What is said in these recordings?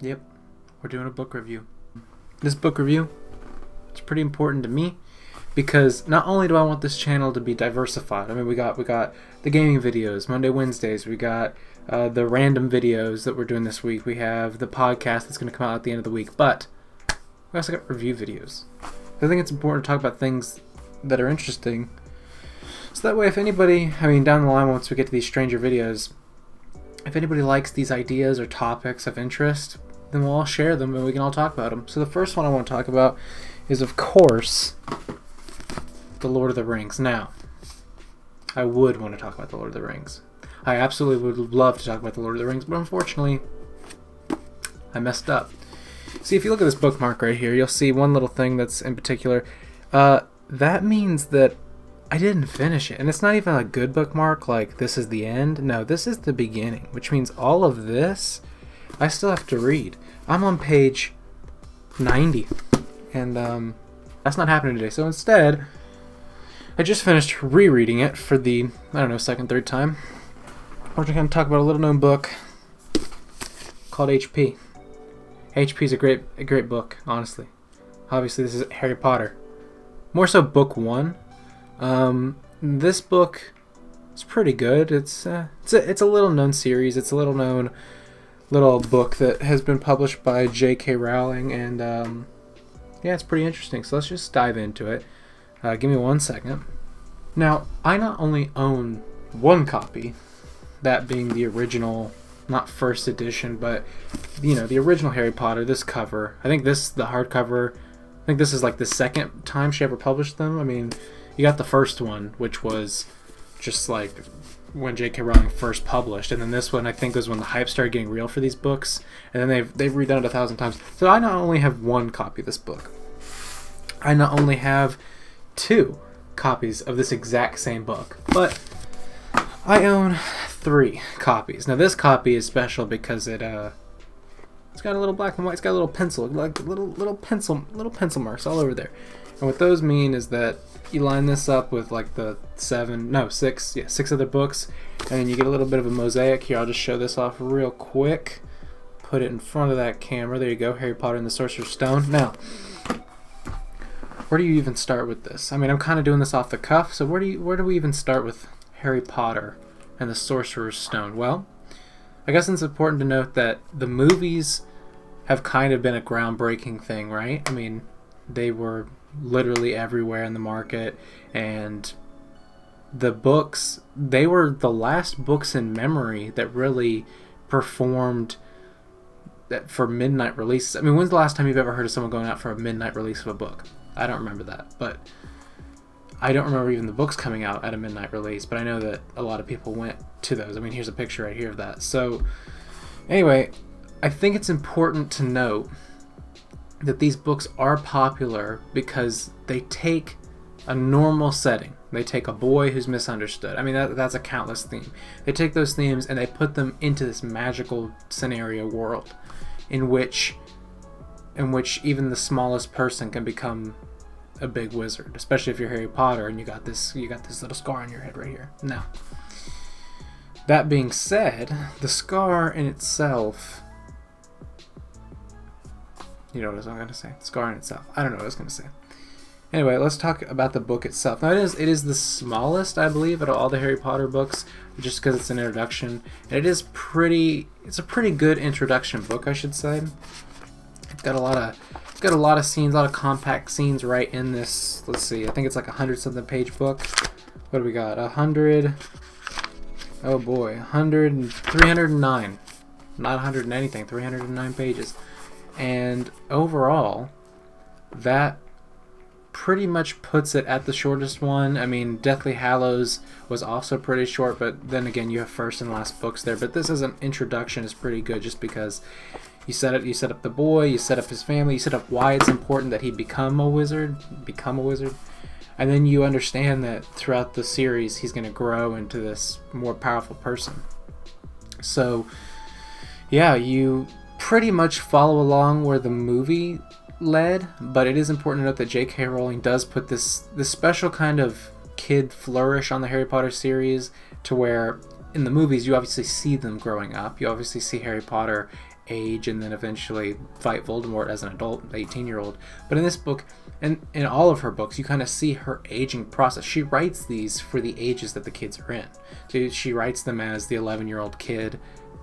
Yep, we're doing a book review. This book review, it's pretty important to me because not only do I want this channel to be diversified. I mean, we got the gaming videos Monday, Wednesdays. We got the random videos that we're doing this week. We have the podcast that's going to come out at the end of the week. But we also got review videos. I think it's important to talk about things that are interesting. So that way, if anybody, down the line once we get to these stranger videos, if anybody likes these ideas or topics of interest, then we'll all share them and we can all talk about them. So the first one I want to talk about is, of course, The Lord of the Rings. Now, I would want to talk about The Lord of the Rings. I absolutely would love to talk about The Lord of the Rings, but unfortunately, I messed up. See, if you look at this bookmark right here, you'll see one little thing that's in particular. That means that I didn't finish it. And it's not even a good bookmark, like this is the end. No, this is the beginning, which means all of this I still have to read. I'm on page 90, and that's not happening today. So instead, I just finished rereading it for the, second, third time. We're going to talk about a little-known book called HP. HP is a great book, honestly. Obviously, this is Harry Potter. More so book one. This book is pretty good. It's a little-known series. It's a little-known little book that has been published by J.K. Rowling, and yeah, it's pretty interesting. So let's just dive into it. Give me 1 second. Now, I not only own one copy, that being the original, not first edition, but the original Harry Potter. This cover, the hardcover. I think this is like the second time she ever published them. You got the first one, which was just like when J.K. Rowling first published, and then this one I think was when the hype started getting real for these books, and then they've redone it 1,000 times. So I not only have one copy of this book, I not only have 2 copies of this exact same book, but I own 3 copies. Now this copy is special because it's got a little black and white. It's got a little pencil, like little pencil marks all over there. And what those mean is that you line this up with like the 6 other books, and then you get a little bit of a mosaic. Here, I'll just show this off real quick. Put it in front of that camera. There you go, Harry Potter and the Sorcerer's Stone. Now, where do you even start with this? I'm kind of doing this off the cuff, so where do we even start with Harry Potter and the Sorcerer's Stone? Well, I guess it's important to note that the movies have kind of been a groundbreaking thing, right? They were literally everywhere in the market, and the books, they were the last books in memory that really performed for midnight releases. When's the last time you've ever heard of someone going out for a midnight release of a book? I don't remember that, but I don't remember even the books coming out at a midnight release, but I know that a lot of people went to those. Here's a picture right here of that. So anyway, I think it's important to note that these books are popular because they take a normal setting. They take a boy who's misunderstood. That's a countless theme. They take those themes and they put them into this magical scenario world in which even the smallest person can become a big wizard, especially if you're Harry Potter and you got this little scar on your head right here. Now, that being said, the scar in itself, you know what I was going to say. Scar in itself. I don't know what I was going to say. Anyway, let's talk about the book itself. Now, it is the smallest, I believe, out of all the Harry Potter books, just because it's an introduction. And it's a pretty good introduction book, I should say. It's got a lot of scenes, a lot of compact scenes right in this. Let's see. I think it's like 100-something page book. What do we got? 100. Oh boy, 309. Not 100 and anything. 309 pages. And overall, that pretty much puts it at the shortest one. Deathly Hallows was also pretty short, but then again, you have first and last books there. But this as an introduction is pretty good, just because you set up the boy, you set up his family, you set up why it's important that he become a wizard, and then you understand that throughout the series he's going to grow into this more powerful person. So, yeah, you pretty much follow along where the movie led, but it is important to note that J.K. Rowling does put this special kind of kid flourish on the Harry Potter series, to where in the movies you obviously see them growing up. You obviously see Harry Potter age and then eventually fight Voldemort as an adult 18-year-old. But in this book, and in all of her books, you kind of see her aging process. She writes these for the ages that the kids are in. So she writes them as the 11-year-old kid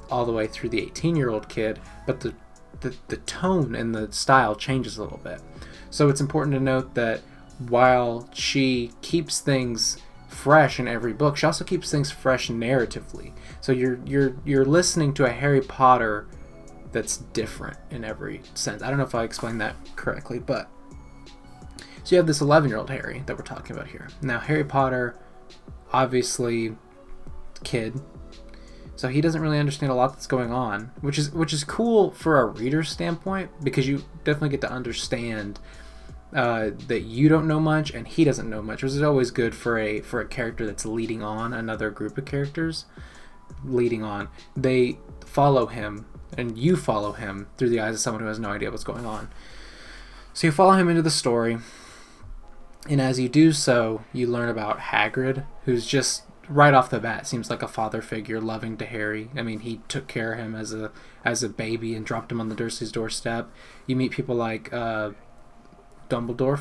all the way through the 18-year-old kid, but the tone and the style changes a little bit. So it's important to note that while she keeps things fresh in every book, she also keeps things fresh narratively. So you're listening to a Harry Potter that's different in every sense. I don't know if I explained that correctly, but so you have this 11-year-old Harry that we're talking about here. Now Harry Potter, obviously, kid, so he doesn't really understand a lot that's going on, which is cool for a reader's standpoint, because you definitely get to understand that you don't know much and he doesn't know much, which is always good for a character that's leading on another group of characters. Leading on, they follow him and you follow him through the eyes of someone who has no idea what's going on. So you follow him into the story, and as you do so, you learn about Hagrid, who's just right off the bat seems like a father figure, loving to Harry. I mean, he took care of him as a baby and dropped him on the Dursleys' doorstep. You meet people like Dumbledore.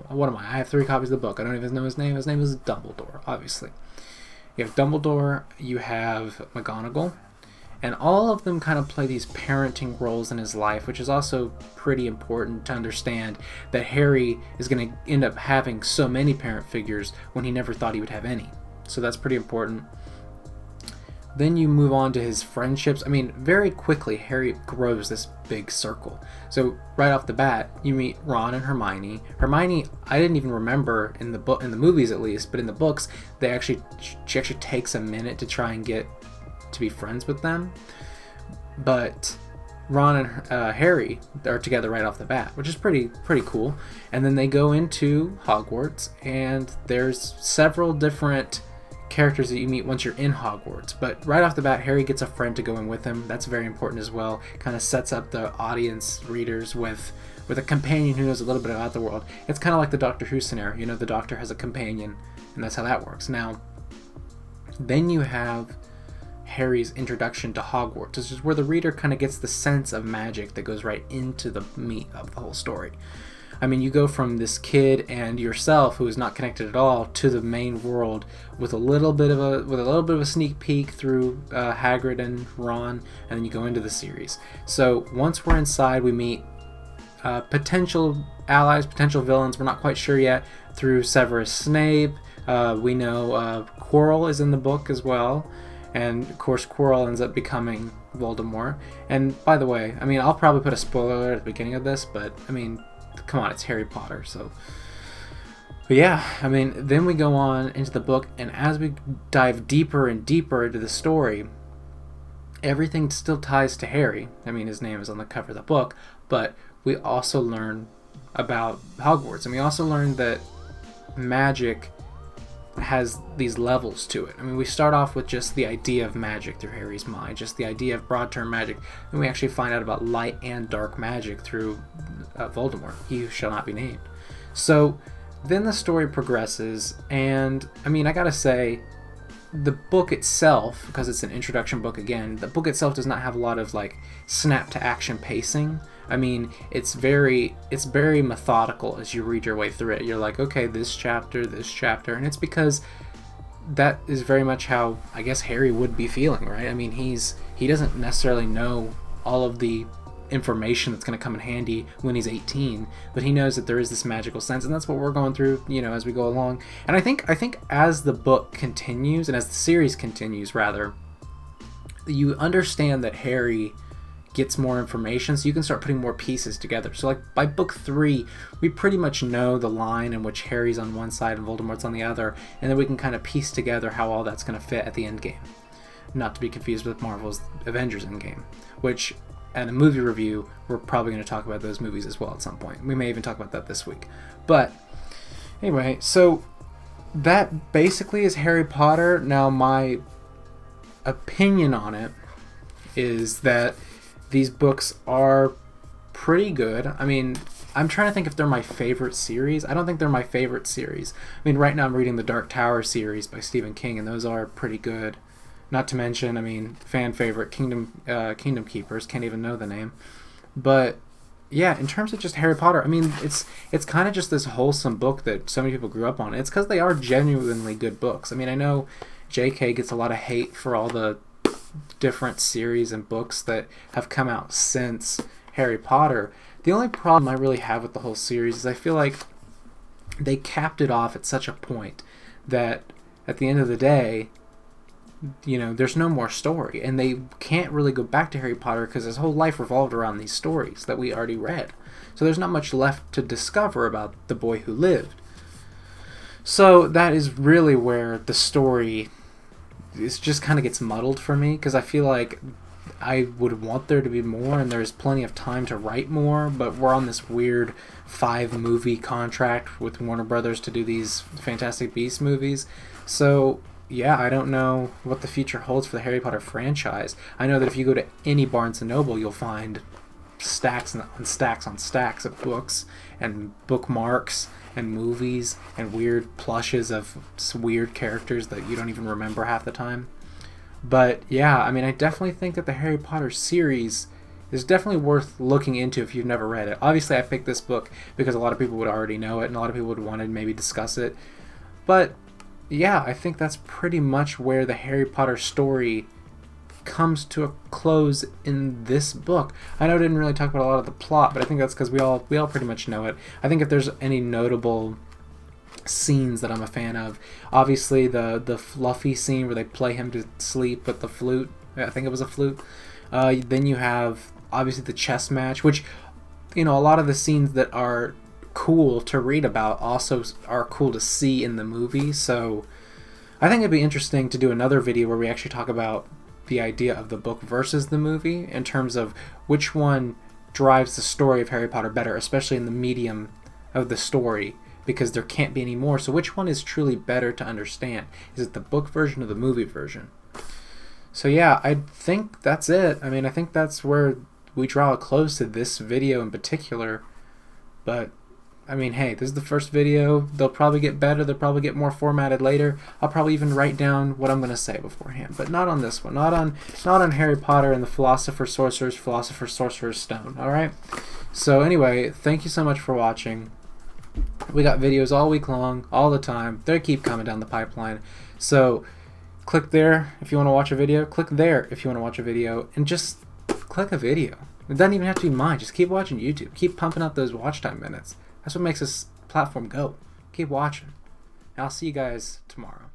What am I? I have 3 copies of the book. I don't even know his name. His name is Dumbledore, obviously. You have Dumbledore, you have McGonagall, and all of them kind of play these parenting roles in his life, which is also pretty important to understand that Harry is going to end up having so many parent figures when he never thought he would have any. So that's pretty important. Then you move on to his friendships. I mean, very quickly, Harry grows this big circle. So right off the bat, you meet Ron and Hermione. Hermione, I didn't even remember in the book, in the movies at least, but in the books, she actually takes a minute to try and get to be friends with them. But Ron and Harry are together right off the bat, which is pretty cool. And then they go into Hogwarts, and there's several different characters that you meet once you're in Hogwarts. But right off the bat, Harry gets a friend to go in with him. That's very important as well. Kind of sets up the audience readers with a companion who knows a little bit about the world. It's kind of like the Doctor Who scenario. You know, the Doctor has a companion, and that's how that works. Now, then you have Harry's introduction to Hogwarts. This is where the reader kind of gets the sense of magic that goes right into the meat of the whole story. I mean, you go from this kid and yourself, who is not connected at all, to the main world with a little bit of a sneak peek through Hagrid and Ron, and then you go into the series. So once we're inside, we meet potential allies, potential villains. We're not quite sure yet. Through Severus Snape, we know Quirrell is in the book as well, and of course Quirrell ends up becoming Voldemort. And by the way, I mean, I'll probably put a spoiler alert at the beginning of this, but I mean, come on, it's Harry Potter, so. But yeah, I mean, then we go on into the book, and as we dive deeper and deeper into the story, everything still ties to Harry. I mean, his name is on the cover of the book, but we also learn about Hogwarts, and we also learn that magic has these levels to it. I mean, we start off with just the idea of magic through Harry's mind, just the idea of broad term magic, and we actually find out about light and dark magic through Voldemort, he who shall not be named. So then the story progresses, and I mean, I gotta say, the book itself, because it's an introduction book again, the book itself does not have a lot of like snap to action pacing. I mean, it's very methodical as you read your way through it. You're like, okay, this chapter, and it's because that is very much how I guess Harry would be feeling, right? I mean, he doesn't necessarily know all of the information that's going to come in handy when he's 18, but he knows that there is this magical sense, and that's what we're going through, you know, as we go along. And I think as the book continues, and as the series continues rather, you understand that Harry gets more information, so you can start putting more pieces together. So like by book 3, we pretty much know the line in which Harry's on one side and Voldemort's on the other, and then we can kind of piece together how all that's going to fit at the end game. Not to be confused with Marvel's Avengers Endgame, which at a movie review, we're probably going to talk about those movies as well at some point. We may even talk about that this week. But anyway, so that basically is Harry Potter. Now, my opinion on it is that these books are pretty good. I mean, I'm trying to think if they're my favorite series. I don't think they're my favorite series. I mean, right now I'm reading the Dark Tower series by Stephen King, and those are pretty good. Not to mention, I mean, fan favorite Kingdom Keepers. Can't even know the name. But yeah, in terms of just Harry Potter, I mean, it's kind of just this wholesome book that so many people grew up on. It's because they are genuinely good books. I mean, I know J.K. gets a lot of hate for all the different series and books that have come out since Harry Potter. The only problem I really have with the whole series is I feel like they capped it off at such a point that at the end of the day, you know, there's no more story, and they can't really go back to Harry Potter because his whole life revolved around these stories that we already read. So there's not much left to discover about the boy who lived. So that is really where the story is just kind of gets muddled for me, because I feel like I would want there to be more, and there's plenty of time to write more, but we're on this weird 5-movie contract with Warner Brothers to do these Fantastic Beasts movies. So yeah, I don't know what the future holds for the Harry Potter franchise. I know that if you go to any Barnes & Noble, you'll find stacks on stacks on stacks of books and bookmarks and movies and weird plushes of weird characters that you don't even remember half the time. But yeah, I mean, I definitely think that the Harry Potter series is definitely worth looking into if you've never read it. Obviously, I picked this book because a lot of people would already know it and a lot of people would want to maybe discuss it. But yeah, I think that's pretty much where the Harry Potter story comes to a close in this book. I know I didn't really talk about a lot of the plot, but I think that's because we all pretty much know it. I think if there's any notable scenes that I'm a fan of, obviously the Fluffy scene where they play him to sleep with the flute. I think it was a flute. Then you have obviously the chess match, which, you know, a lot of the scenes that are cool to read about also are cool to see in the movie. So I think it'd be interesting to do another video where we actually talk about the idea of the book versus the movie in terms of which one drives the story of Harry Potter better, especially in the medium of the story, because there can't be any more. So which one is truly better to understand? Is it the book version or the movie version? So yeah, I think that's it. I mean, I think that's where we draw a close to this video in particular. But I mean, hey, this is the first video. They'll probably get better. They'll probably get more formatted later. I'll probably even write down what I'm going to say beforehand, but not on this one. Not on Harry Potter and the Philosopher's Sorcerer's Stone. All right. So anyway, thank you so much for watching. We got videos all week long, all the time. They keep coming down the pipeline. So click there if you want to watch a video. Click there if you want to watch a video, and just click a video. It doesn't even have to be mine. Just keep watching YouTube. Keep pumping out those watch time minutes. That's what makes this platform go. Keep watching. And I'll see you guys tomorrow.